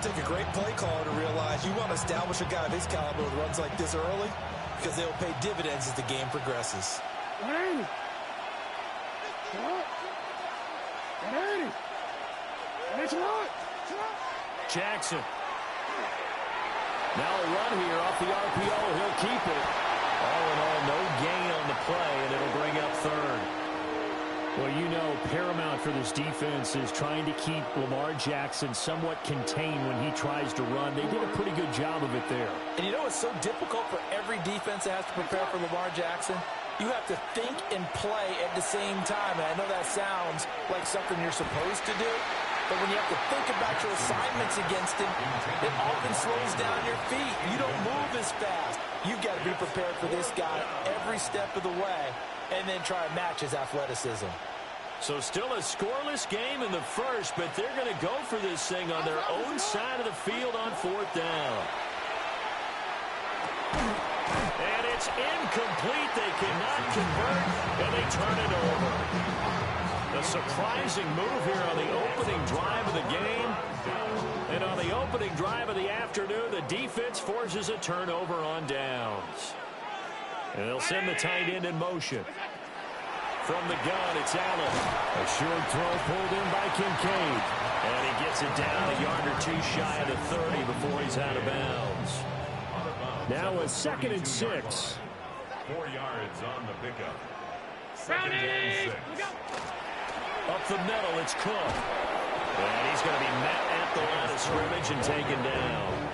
Take a great play caller to realize you want to establish a guy of his caliber who runs like this early because they'll pay dividends as the game progresses. 180. 180. That's right. Jackson. Now a run here off the RPO. He'll keep it. All in all, no gain on the play, and it'll bring up third. Well, you know, paramount for this defense is trying to keep Lamar Jackson somewhat contained when he tries to run. They did a pretty good job of it there. And you know it's so difficult for every defense that has to prepare for Lamar Jackson? You have to think and play at the same time. And I know that sounds like something you're supposed to do, but when you have to think about your assignments against him, it often slows down your feet. You don't move as fast. You've got to be prepared for this guy every step of the way and then try to match his athleticism. So still a scoreless game in the first, but they're going to go for this thing on their own side of the field on fourth down. And it's incomplete. They cannot convert, and they turn it over. A surprising move here on the opening drive of the game. And on the opening drive of the afternoon, the defense forces a turnover on downs. And they'll send the tight end in motion. From the gun, it's Allen. A short throw pulled in by Kincaid. And he gets it down a yard or two shy of the 30 before he's out of bounds. Now a 2nd and 6. 4 yards on the pickup. 2nd and 6. Up the middle, it's Cook. And he's going to be met at the line of scrimmage and taken down.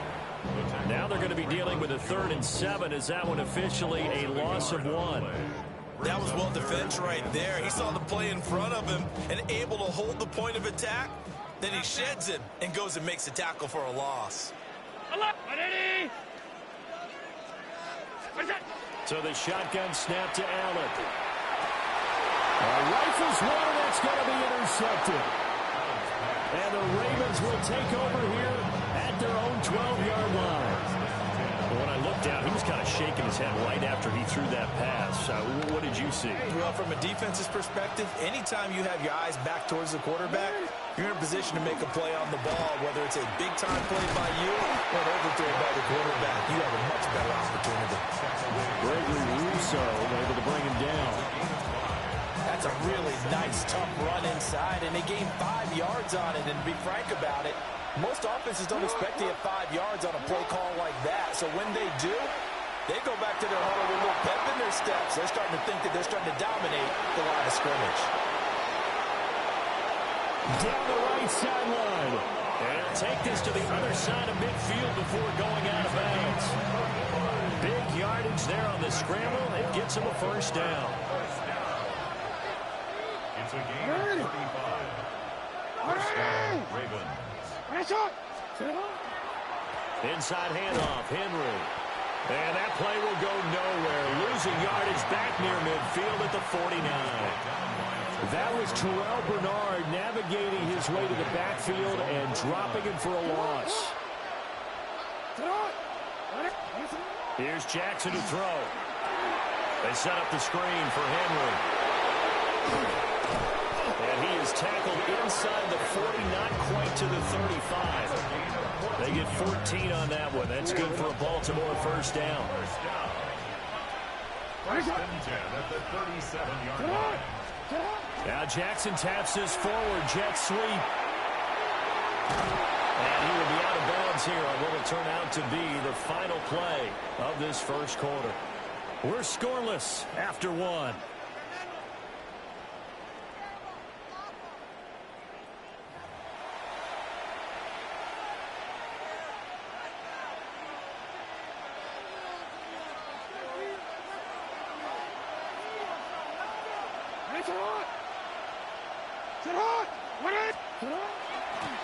Now they're going to be dealing with a 3rd and 7. Is that one officially a loss of 1? That was well defense right there. He saw the play in front of him and able to hold the point of attack. Then he sheds him and goes and makes a tackle for a loss. So the shotgun snap to Allen. Rifles one, that's going to be intercepted. And the Ravens will take over here at their own 12-yard line. When I looked down, he was kind of shaking his head right after he threw that pass. What did you see? Well, from a defense's perspective, anytime you have your eyes back towards the quarterback, you're in a position to make a play on the ball, whether it's a big-time play by you or an overthrow by the quarterback. You have a much better opportunity. Gregory Rousseau able to bring him down. That's a really nice, tough run inside, and they gained 5 yards on it. And to be frank about it, most offenses don't expect to get 5 yards on a play call like that. So when they do, they go back to their huddle with a little pep in their steps. They're starting to think that they're starting to dominate the line of scrimmage. Down the right sideline. And he'll take this to the other side of midfield before going out of bounds. Big yardage there on the scramble. It gets him a first down. It's a gain of 35. First down, Ravens. Inside handoff, Henry. And that play will go nowhere. Losing yardage back near midfield at the 49. That was Terrell Bernard navigating his way to the backfield and dropping him for a loss. Here's Jackson to throw. They set up the screen for Henry. And he is tackled inside the 40, not quite to the 35. They get 14 on that one. That's good for a Baltimore first down. First and 10 at the 37-yard line. Now Jackson taps this forward, jet sweep. And he will be out of bounds here on what will turn out to be the final play of this first quarter. We're scoreless after 1.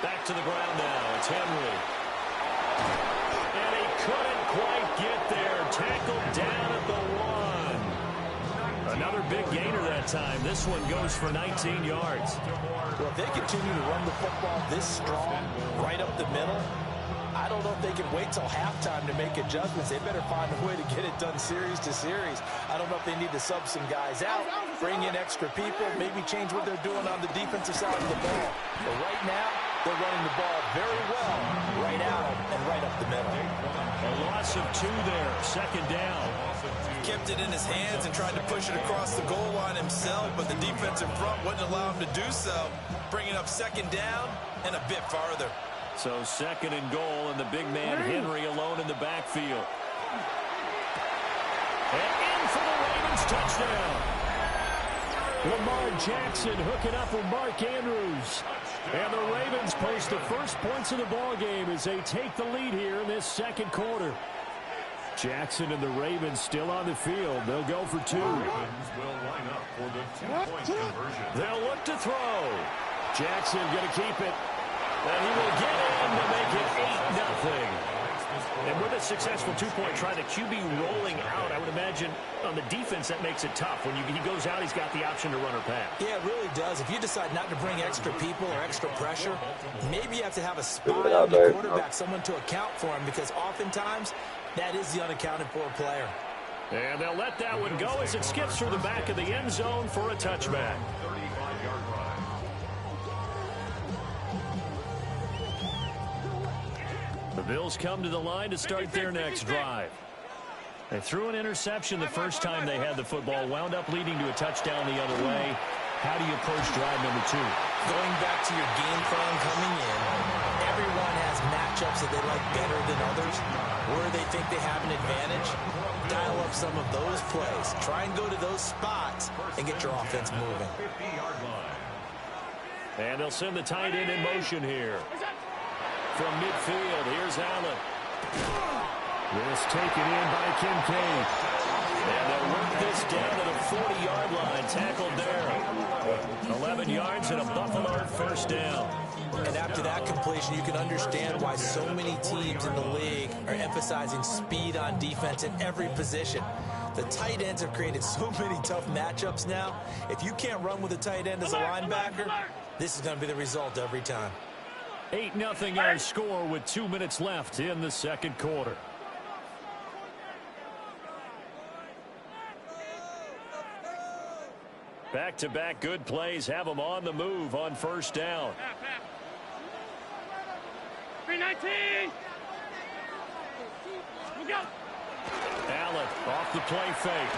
Back to the ground now. It's Henry. And he couldn't quite get there. Tackled down at the 1. Another big gainer that time. This one goes for 19 yards. Well, if they continue to run the football this strong, right up the middle, I don't know if they can wait till halftime to make adjustments. They better find a way to get it done series to series. I don't know if they need to sub some guys out, bring in extra people, maybe change what they're doing on the defensive side of the ball. But right now, They're running the ball very well right at them and right up the middle. A loss of 2 there, second down. Kept it in his hands and tried to push it across the goal line himself, but the defense in front wouldn't allow him to do so, bringing up second down and a bit farther. So second and goal, and the big man Henry alone in the backfield. And in for the Ravens touchdown. Lamar Jackson hooking up with Mark Andrews. And the Ravens post the first points of the ball game as they take the lead here in this second quarter. Jackson and the Ravens still on the field. They'll go for 2. Ravens will line up for the 2-point conversion. They'll look to throw. Jackson going to keep it. And he will get in to make it 8-0. And with a successful 2-point try, the QB rolling out, I would imagine on the defense that makes it tough. When he goes out, he's got the option to run or pass. Yeah, it really does. If you decide not to bring extra people or extra pressure, maybe you have to have a spy on the quarterback, someone to account for him, because oftentimes that is the unaccounted for player. And they'll let that one go as it skips through the back of the end zone for a touchback. 35-yard line. The Bills come to the line to start their next drive. They threw an interception the first time they had the football, wound up leading to a touchdown the other way. How do you approach drive number 2? Going back to your game plan coming in, everyone has matchups that they like better than others, where they think they have an advantage. Dial up some of those plays. Try and go to those spots and get your offense moving. 50-yard line. And they'll send the tight end in motion here. From midfield, here's Allen. This taken in by Kincaid. And they'll work this down to the 40-yard line. Tackled there. 11 yards and a Buffalo first down. And after that completion, you can understand why so many teams in the league are emphasizing speed on defense in every position. The tight ends have created so many tough matchups now. If you can't run with a tight end as a linebacker, this is going to be the result every time. 8-0 our score with 2 minutes left in the second quarter. Back-to-back good plays have them on the move on first down. 319. Allen off the play fake.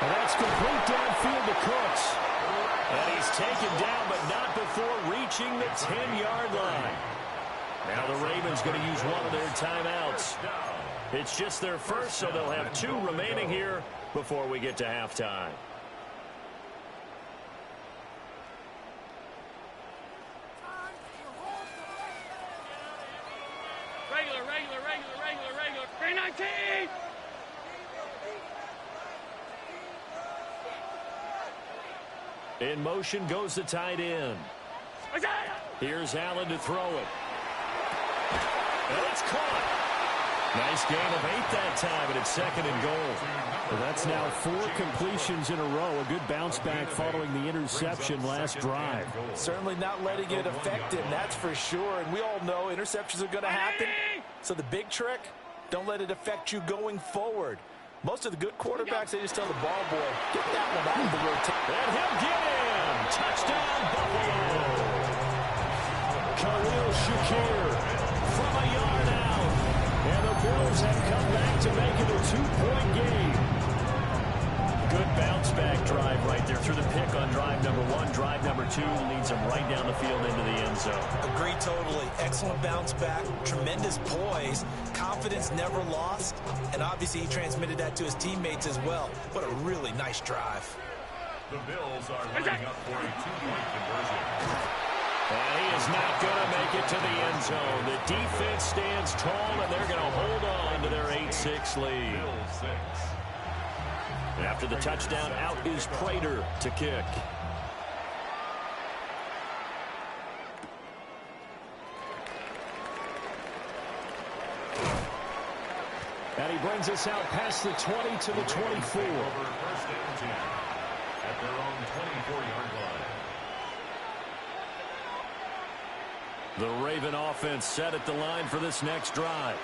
And that's complete downfield to Cooks. And he's taken down, but not before reaching the 10-yard line. Now the Ravens going to use one of their timeouts. It's just their first, so they'll have 2 remaining here before we get to halftime. Regular. 319. In motion goes the tight end. Here's Allen to throw it. And it's caught. Nice gain of 8 that time, and it's second and goal. Well, that's now 4 completions in a row. A good bounce back following the interception last drive. Certainly not letting it affect him, that's for sure. And we all know interceptions are going to happen. So the big trick, don't let it affect you going forward. Most of the good quarterbacks, they just tell the ball boy, get that one out of the rotation. And he'll get in. Touchdown, Buffalo. Khalil Shakir from a yard out. And the Bills have come back to make it a 2-point game. Good bounce back drive right there through the pick on drive number 1. Drive number 2 leads them right down the field into the end zone. Agree totally. Excellent bounce back. Tremendous poise. Confidence never lost. And obviously he transmitted that to his teammates as well. What a really nice drive. The Bills are lining up for a 2-point conversion. And he is not going to make it to the end zone. The defense stands tall, and they're going to hold on to their 8-6 lead. Bills 6. After the touchdown, out is Prater to kick. And he brings us out past the 20 to the 24. Over first and 10 at their own 24-yard line. The Raven offense set at the line for this next drive.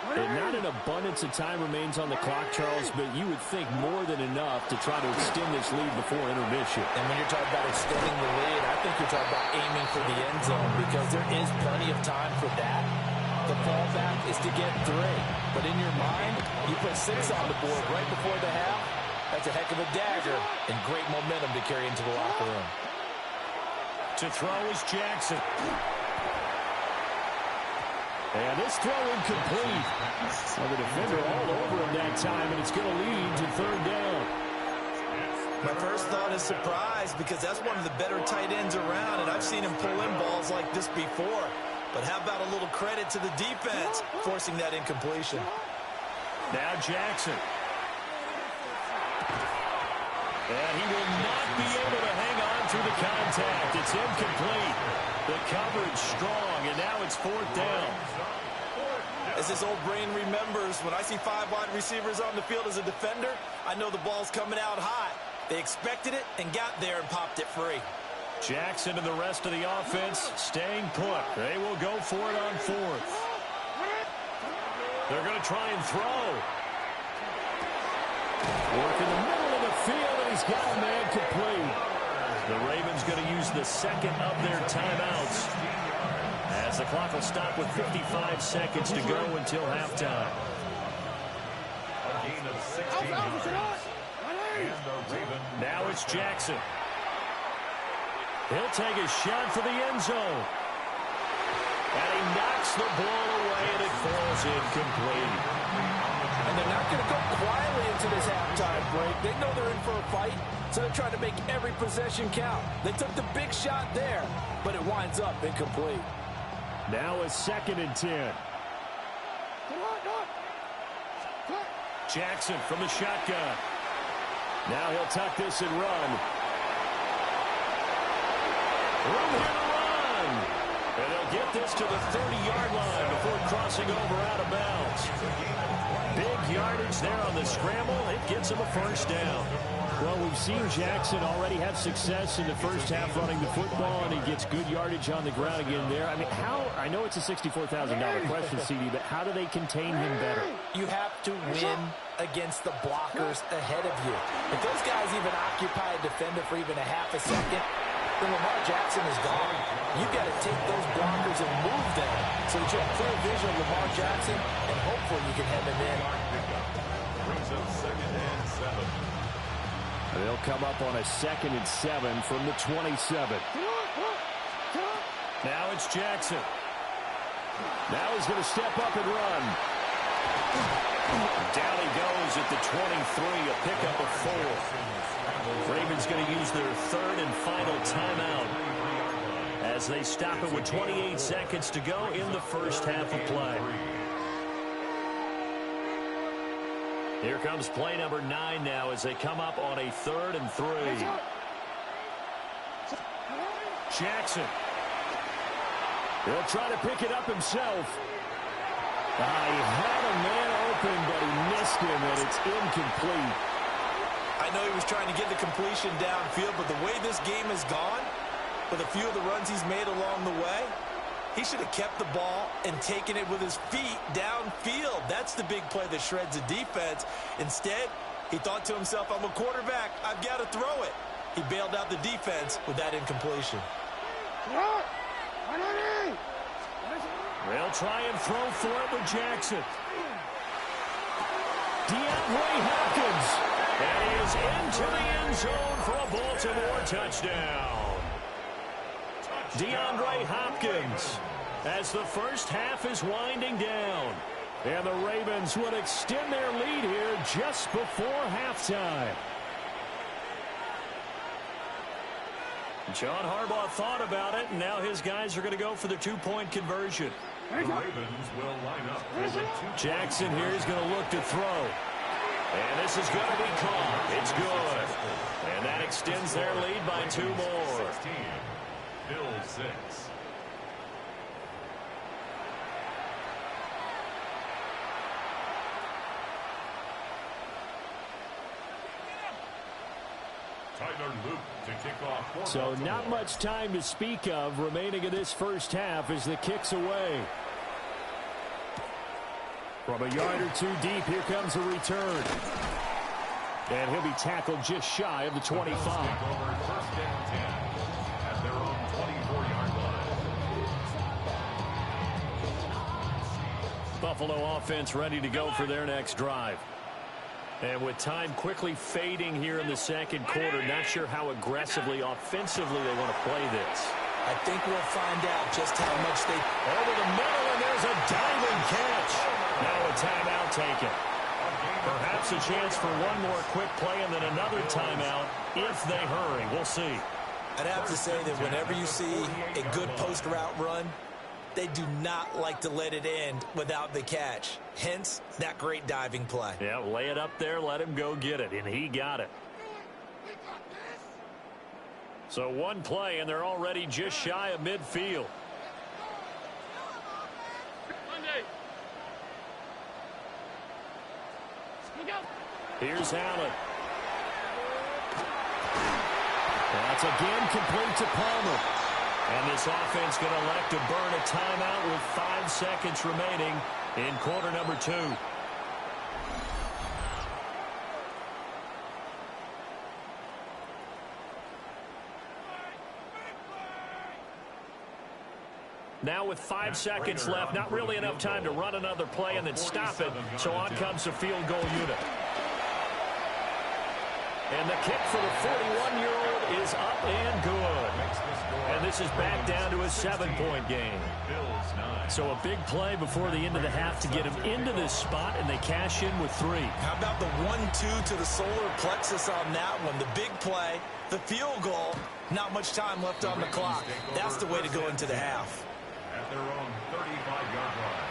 And not an abundance of time remains on the clock, Charles, but you would think more than enough to try to extend this lead before intermission. And when you're talking about extending the lead, I think you're talking about aiming for the end zone because there is plenty of time for that. The fallback is to get 3. But in your mind, you put 6 on the board right before the half. That's a heck of a dagger and great momentum to carry into the locker room. To throw is Jackson. And this throw incomplete. Well, the defender all over him that time, and it's going to lead to 3rd down. My first thought is surprise because that's one of the better tight ends around, and I've seen him pull in balls like this before. But how about a little credit to the defense forcing that incompletion? Now Jackson. And he will not be able to hang on through the contact. It's incomplete. The coverage strong, and now it's 4th down. As this old brain remembers, when I see 5 wide receivers on the field as a defender, I know the ball's coming out high. They expected it and got there and popped it free. Jackson and the rest of the offense staying put. They will go for it on 4th. They're going to try and throw. Work in the middle of the field, and he's got a man complete. The Ravens going to use the second of their timeouts as the clock will stop with 55 seconds to go until halftime. A gain of 16 yards. And the Ravens. Now it's Jackson. He'll take a shot for the end zone. And he knocks the ball away, and it falls incomplete. And they're not going to go quietly into this halftime break. They know they're in for a fight, so they're trying to make every possession count. They took the big shot there, but it winds up incomplete. Now a 2nd and 10. Jackson from the shotgun. Now he'll tuck this and run. Room here to run. And they'll get this to the 30-yard line before crossing over out of bounds. Big yardage there on the scramble. It gets him a 1st down. Well, we've seen Jackson already have success in the first half running the football, and he gets good yardage on the ground again there. I mean, I know it's a $64,000 question, CD, but how do they contain him better? You have to win against the blockers ahead of you. If those guys even occupy a defender for even a half a second, then Lamar Jackson is gone. You've got to take those blockers and move them so that you have clear vision of Lamar Jackson, and hopefully you can hem him in. Brings up 2nd and 7. They'll come up on a 2nd and 7 from the 27. Now it's Jackson. Now he's going to step up and run. Down he goes at the 23, a pickup of 4. Ravens going to use their 3rd and final timeout as they stop it with 28 seconds to go in the first half of play. Here comes play number 9 now as they come up on a 3rd and 3. Jackson. He'll try to pick it up himself. He had a man open, but he missed him, and it's incomplete. I know he was trying to get the completion downfield, but the way this game has gone, with a few of the runs he's made along the way, he should have kept the ball and taken it with his feet downfield. That's the big play that shreds the defense. Instead, he thought to himself, I'm a quarterback. I've got to throw it. He bailed out the defense with that incompletion. They'll try and throw for it with Jackson. DeAndre Hopkins. And he is into the end zone for a Baltimore touchdown. DeAndre Hopkins as the first half is winding down. And the Ravens would extend their lead here just before halftime. John Harbaugh thought about it, and now his guys are going to go for the 2-point conversion. The Ravens will line up for the 2-point. Jackson here is going to look to throw. And this is going to be caught. It's good. And that extends their lead by 2 more. 16. Bill 6. Tyler Luke to kick off. So not much time to speak of remaining in this first half as the kick's away. From a yard or two deep, here comes a return. And he'll be tackled just shy of the 25. First and 10 at their own 24-yard line. Buffalo offense ready to go for their next drive. And with time quickly fading here in the second quarter, not sure how aggressively, offensively they want to play this. I think we'll find out just how much they... Over the middle, and there's a diving catch. Now a timeout taken. Perhaps a chance for one more quick play and then another timeout if they hurry. We'll see. I'd have to say that whenever you see a good post route run, they do not like to let it end without the catch. Hence, that great diving play. Yeah, lay it up there, let him go get it, and he got it. So one play, and they're already just shy of midfield. Here's Allen. That's again complete to Palmer. And this offense going to elect to burn a timeout with 5 seconds remaining in quarter number 2. Now with 5 seconds left, not really enough time to run another play and then stop it. So on comes the field goal unit. And the kick for the 41-year-old is up and good. And this is back down to a 7-point game. So a big play before the end of the half to get him into this spot, and they cash in with 3. How about the 1-2 to the solar plexus on that one? The big play, the field goal, not much time left on the clock. That's the way to go into the half. At their own 35-yard line.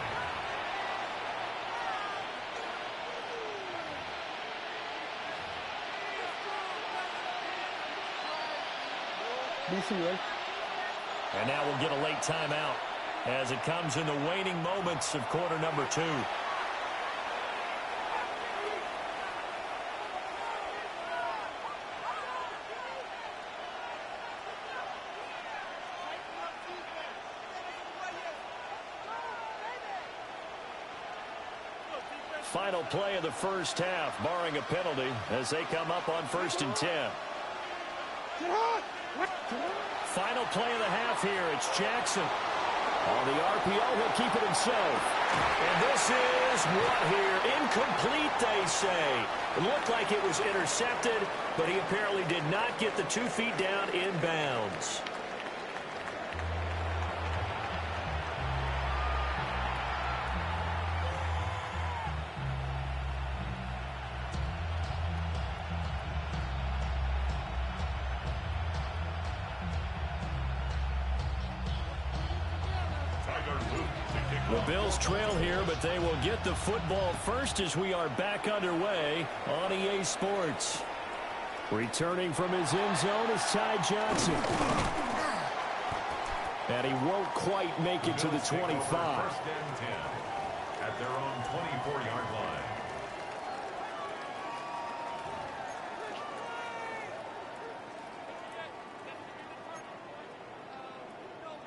And now we'll get a late timeout as it comes in the waning moments of quarter number 2. Final play of the first half, barring a penalty, as they come up on 1st and 10. Final play of the half here. It's Jackson. On the RPO, he'll keep it himself. And this is what here? Incomplete, they say. It looked like it was intercepted, but he apparently did not get the 2 feet down in bounds. The Bills trail here, but they will get the football first as we are back underway on EA Sports. Returning from his end zone is Ty Johnson. And he won't quite make it to the 25. 1st and 10 at their own 24-yard line.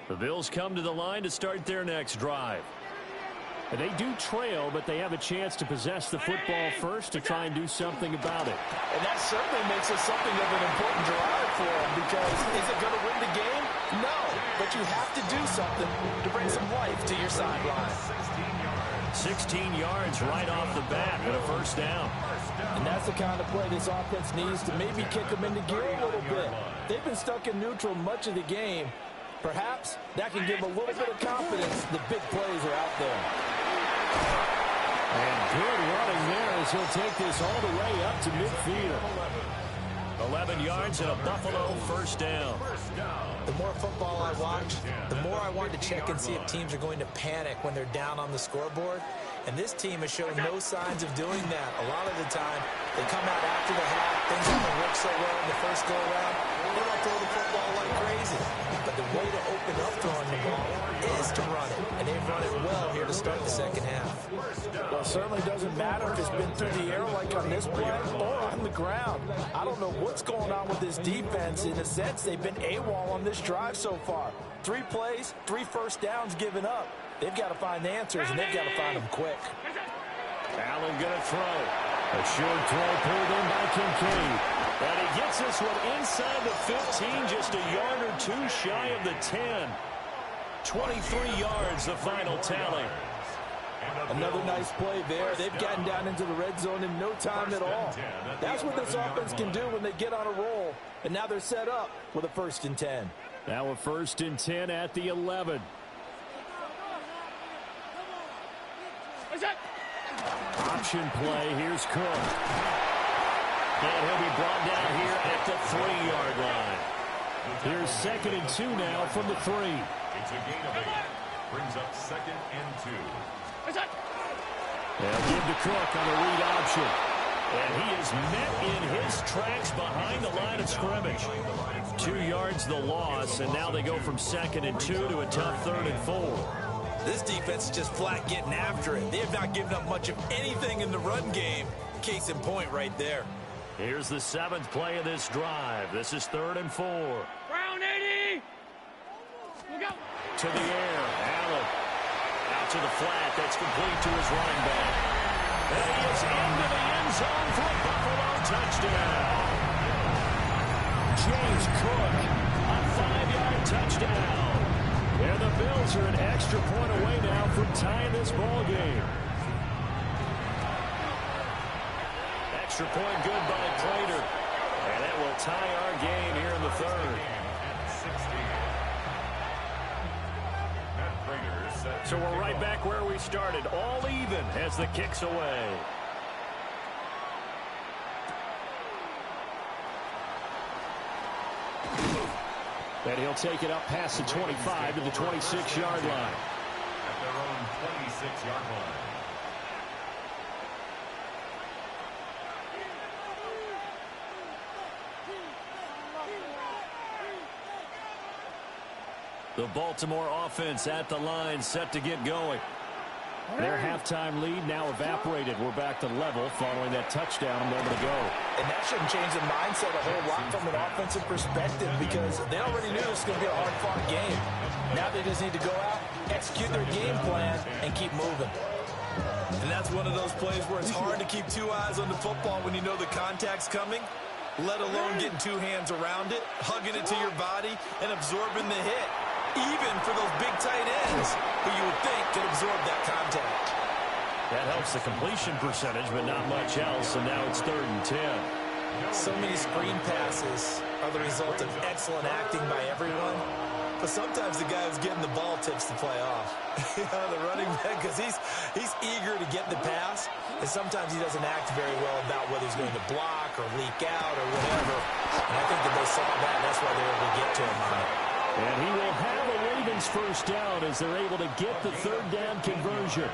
The Bills come to the line to start their next drive. And they do trail, but they have a chance to possess the football first to try and do something about it. And that certainly makes it something of an important drive for them, because is it going to win the game? No, but you have to do something to bring some life to your sideline. 16 yards right off the bat and a first down. And that's the kind of play this offense needs to maybe kick them into gear a little bit. They've been stuck in neutral much of the game. Perhaps that can give a little bit of confidence. The big plays are out there. And good running there as he'll take this all the way up to midfield. 11 yards and a Buffalo first down. The more football I watch, the more I want to check and see if teams are going to panic when they're down on the scoreboard. And this team has shown no signs of doing that. A lot of the time, they come out after the half. Things haven't worked so well in the first go-around. They don't throw the football like crazy. But the way to open up throwing the ball is to run it. And they've run it well here to start the second half. Well, it certainly doesn't matter if it's been through the air like on this play or on the ground. I don't know what's going on with this defense. In a sense, they've been AWOL on this drive so far. 3 plays, 3 first downs given up. They've got to find answers, and they've got to find them quick. Allen going to throw. A short throw pulled in by Kincaid. And he gets this one inside the 15, just a yard or two shy of the 10. 23 yards, the final tally. Another nice play there. They've gotten down into the red zone in no time at all. That's what this offense can do when they get on a roll. And now they're set up with a 1st and 10. Now a 1st and 10 at the 11. Option play. Here's Cook. And he'll be brought down here at the 3-yard line. Here's 2nd and 2 now from the 3. It's a gain of 8. Brings up 2nd and 2. They'll give to Cook on the read option. And he is met in his tracks behind the line of scrimmage. 2 yards the loss, and now they go from 2nd and 2 to a tough 3rd and 4. This defense is just flat getting after it. They have not given up much of anything in the run game. Case in point right there. Here's the 7th play of this drive. This is 3rd and 4. Brown 80. Look out. To the air, Allen. Out to the flat. That's complete to his running back. And he is into the end zone for a Buffalo touchdown. James Cook, a 5-yard touchdown. And the Bills are an extra point away now from tying this ball game. Extra point good by Prater. And that will tie our game here in the 3rd. So we're right back where we started, all even as the kick's away. And he'll take it up past the 25 to the 26-yard line. At their own 26-yard line. The Baltimore offense at the line, set to get going. Their halftime lead now evaporated. We're back to level following that touchdown a moment ago. And that shouldn't change the mindset a whole lot from an offensive perspective because they already knew this was going to be a hard-fought game. Now they just need to go out, execute their game plan, and keep moving. And that's one of those plays where it's hard to keep 2 eyes on the football when you know the contact's coming, let alone getting 2 hands around it, hugging it to your body, and absorbing the hit. Even for those big tight ends who you would think could absorb that contact. That helps the completion percentage, but not much else, and now it's 3rd and 10. So many screen passes are the result of excellent acting by everyone, but sometimes the guy who's getting the ball tips the play off. The running back, because he's eager to get the pass, and sometimes he doesn't act very well about whether he's going to block or leak out or whatever. And I think that they saw that, and that's why they were able to get to him on it. And he will have a Ravens 1st down as they're able to get the 3rd down conversion.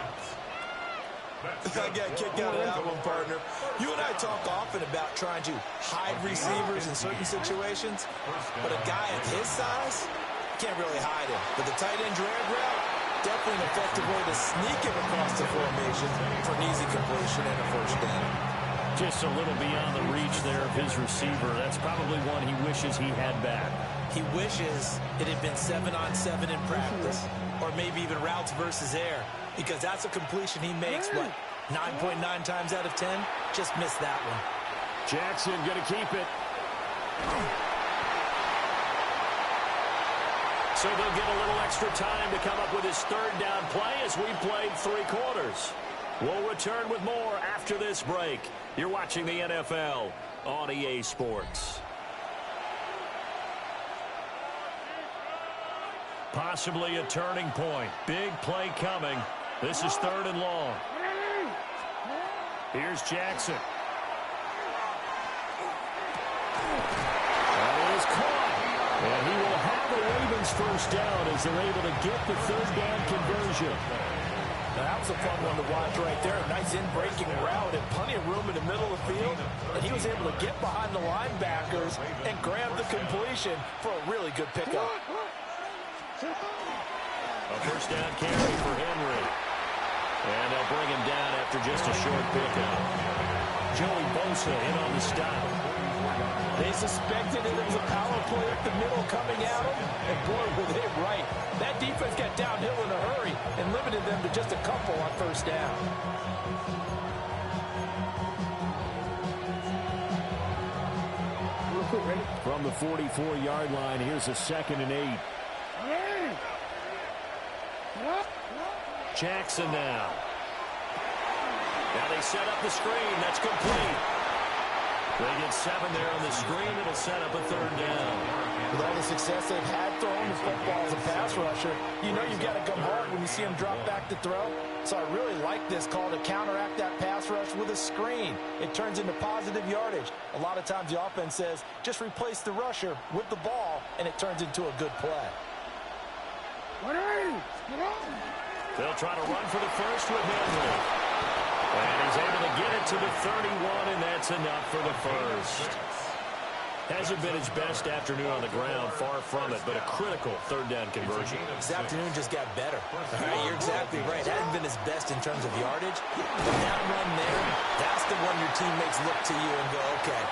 I got a kick out of that one, partner. You and I talk often about trying to hide receivers in certain situations, but a guy of his size can't really hide him. But the tight end drag route, definitely an effective way to sneak him across the formation for an easy completion and a 1st down. Just a little beyond the reach there of his receiver. That's probably one he wishes he had back. He wishes it had been 7-on-7 in practice, or maybe even routes versus air, because that's a completion he makes, what, 9.9 times out of 10? Just missed that one. Jackson going to keep it. So they'll get a little extra time to come up with his 3rd down play as we played 3 quarters. We'll return with more after this break. You're watching the NFL on EA Sports. Possibly a turning point. Big play coming. This is 3rd and long. Here's Jackson. That is caught. And he will have the Ravens 1st down as they're able to get the 3rd down conversion. Now, that was a fun one to watch right there. A nice in-breaking route and plenty of room in the middle of the field. And he was able to get behind the linebackers and grab the completion for a really good pickup. A 1st down carry for Henry. And they'll bring him down after just a short pickup. Joey Bosa in on the stop. They suspected it was a power play up the middle coming at them, and boy, were they right. That defense got downhill in a hurry and limited them to just a couple on first down. From the 44-yard line, here's a 2nd and 8. Jackson now. Now they set up the screen. That's complete. They get 7 there on the screen. It'll set up a 3rd down. With all the success they've had throwing the football as a pass rusher, you know you've got to come hard when you see them drop back to throw. So I really like this call to counteract that pass rush with a screen. It turns into positive yardage. A lot of times the offense says, just replace the rusher with the ball, and it turns into a good play. They'll try to run for the first with Henry. And he's able to get it to the 31, and that's enough for the first. Hasn't been his best afternoon on the ground, far from it, but a critical 3rd down conversion. This afternoon just got better. All right, you're exactly right. Hadn't been his best in terms of yardage. But that run there, that's the one your teammates look to you and go, okay,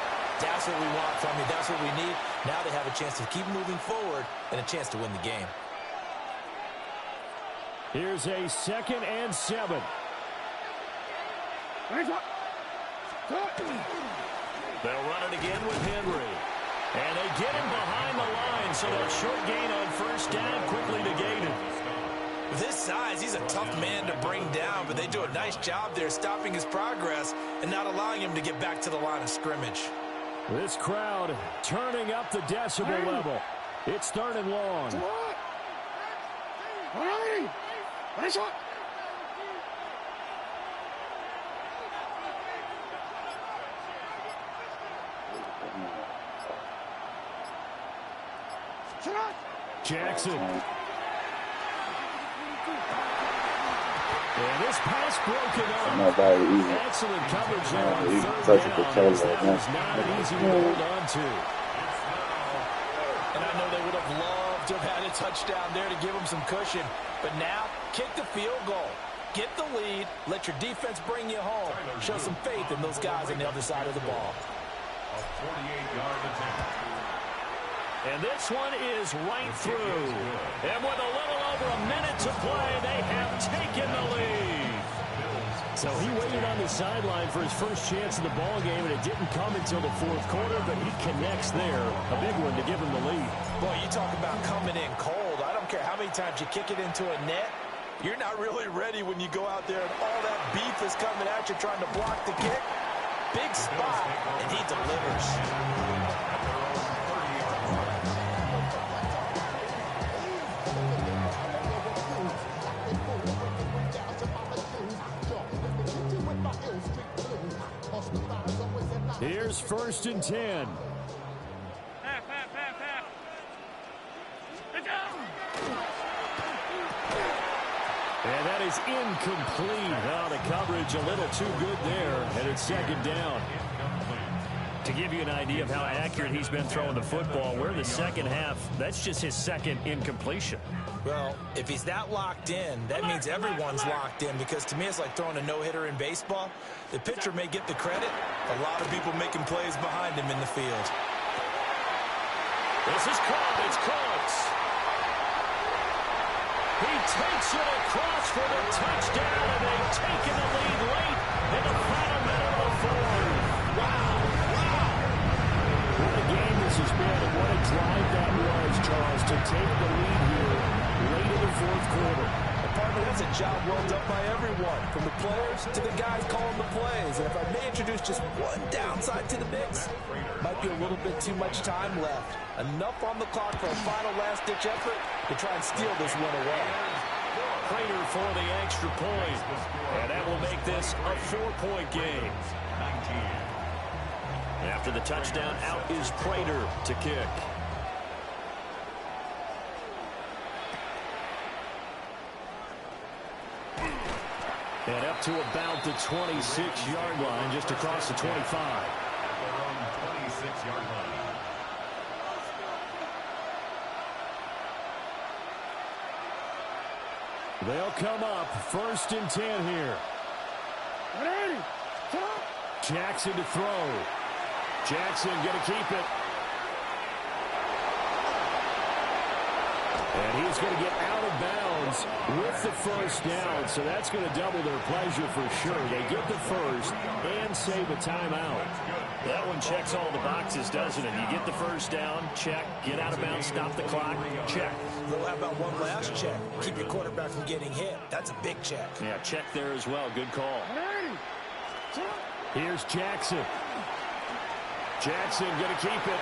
that's what we want from you. That's what we need. Now they have a chance to keep moving forward and a chance to win the game. Here's a 2nd and 7. They'll run it again with Henry. And they get him behind the line, so that short gain on first down quickly negated. With his size, he's a tough man to bring down, but they do a nice job there stopping his progress and not allowing him to get back to the line of scrimmage. This crowd turning up the decibel level. It's 3rd and long. Jackson. And this pass broken up. Not very easy. Excellent coverage there on Easy 3rd touch it down. to That was not an easy one to hold on to. And I know they would have loved to have had a touchdown there to give them some cushion. But now, kick the field goal. Get the lead. Let your defense bring you home. Show some faith in those guys on the other side of the ball. A 48-yard attempt. And this one is right through. And with a little over a minute to play, they have taken the lead. So he waited on the sideline for his first chance in the ball game, and it didn't come until the 4th quarter, but he connects there. A big one to give him the lead. Boy, you talk about coming in cold. I don't care how many times you kick it into a net. You're not really ready when you go out there and all that beef is coming at you trying to block the kick. Big spot, and he delivers. Here's 1st and 10. And that is incomplete. Now the coverage a little too good there, and it's 2nd down. To give you an idea of how accurate he's been throwing the football, we're in the 2nd half. That's just his 2nd incompletion. Well, if he's that locked in, that means everyone's locked in, because to me it's like throwing a no-hitter in baseball. The pitcher may get the credit. A lot of people making plays behind him in the field. This is caught. It's close. He takes it across for the touchdown, and they've taken the lead late in the final minute of the 4th. Wow. What a game this has been, and what a drive that was, Charles, to take the lead here late in the 4th quarter. And partner, that's a job well done by everyone, from the players to the guys calling the plays. And if I may introduce just one downside to the mix, might be a little bit too much time left. Enough on the clock for a final last-ditch effort to try and steal this one away. Prater for the extra point. And that will make this a 4-point game. After the touchdown, out is Prater to kick. And up to about the 26-yard line, just across the 25. 26-yard line. They'll come up 1st and 10 here. Jackson to throw. Jackson going to keep it. And he's going to get out of bounds with the first down, so that's going to double their pleasure for sure. They get the first and save a timeout. That one checks all the boxes, doesn't it? You get the first down, check. Get out of bounds, stop the clock, check. Well, how about one last check? Keep your quarterback from getting hit. That's a big check. Yeah, check there as well. Good call. Here's Jackson. Jackson going to keep it.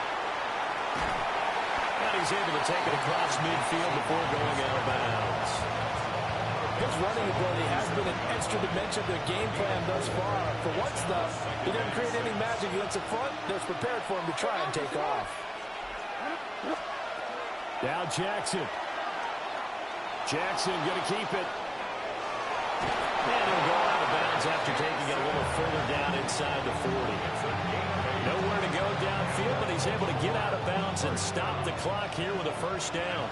And he's able to take it across midfield before going out of bounds. His running ability has been an extra dimension to the game plan thus far. For one stuff, he doesn't create any magic against the front. That's prepared for him to try and take off. Now Jackson. Jackson going to keep it. And he'll go out of bounds after taking it a little further down inside the 40. Nowhere to go downfield, but he's able to get out of bounds and stop the clock here with a first down.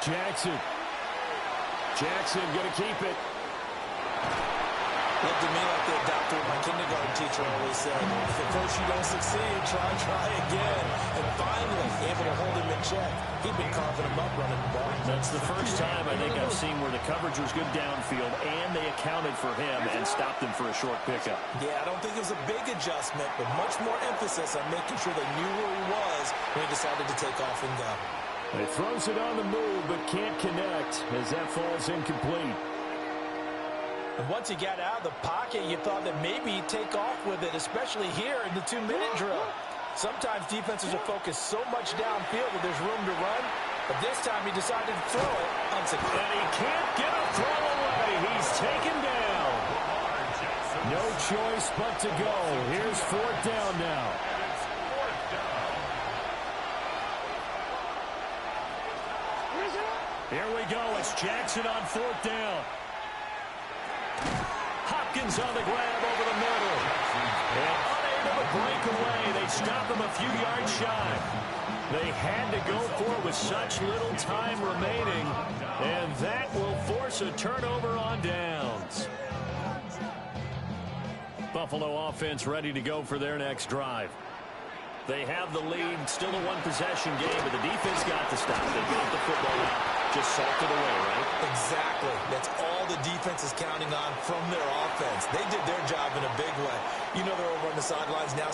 Jackson. Jackson going to keep it. Looked to me like they adopted what my kindergarten teacher always said. If at first you don't succeed, try again. And finally, able to hold him in check. He'd been carving him up running the ball. That's the first time I think I've seen where the coverage was good downfield and they accounted for him and stopped him for a short pickup. Yeah, I don't think it was a big adjustment, but much more emphasis on making sure they knew where he was when he decided to take off and go. He throws it on the move but can't connect as that falls incomplete. And once he got out of the pocket, you thought that maybe he'd take off with it, especially here in the 2-minute drill. Sometimes defenses are focused so much downfield that there's room to run, but this time he decided to throw it unsuccessfully. And he can't get a throw away. He's taken down. No choice but to go. Here's 4th down now. Here we go. It's Jackson on 4th down. Hopkins on the grab over the middle. And unable to break away. They stop him a few yards shy. They had to go for it with such little time remaining. And that will force a turnover on downs. Buffalo offense ready to go for their next drive. They have the lead, still a one-possession game, but the defense got to stop. They got the football out, just salted away, right? Exactly. That's all the defense is counting on from their offense. They did their job in a big way. You know they're over on the sidelines now.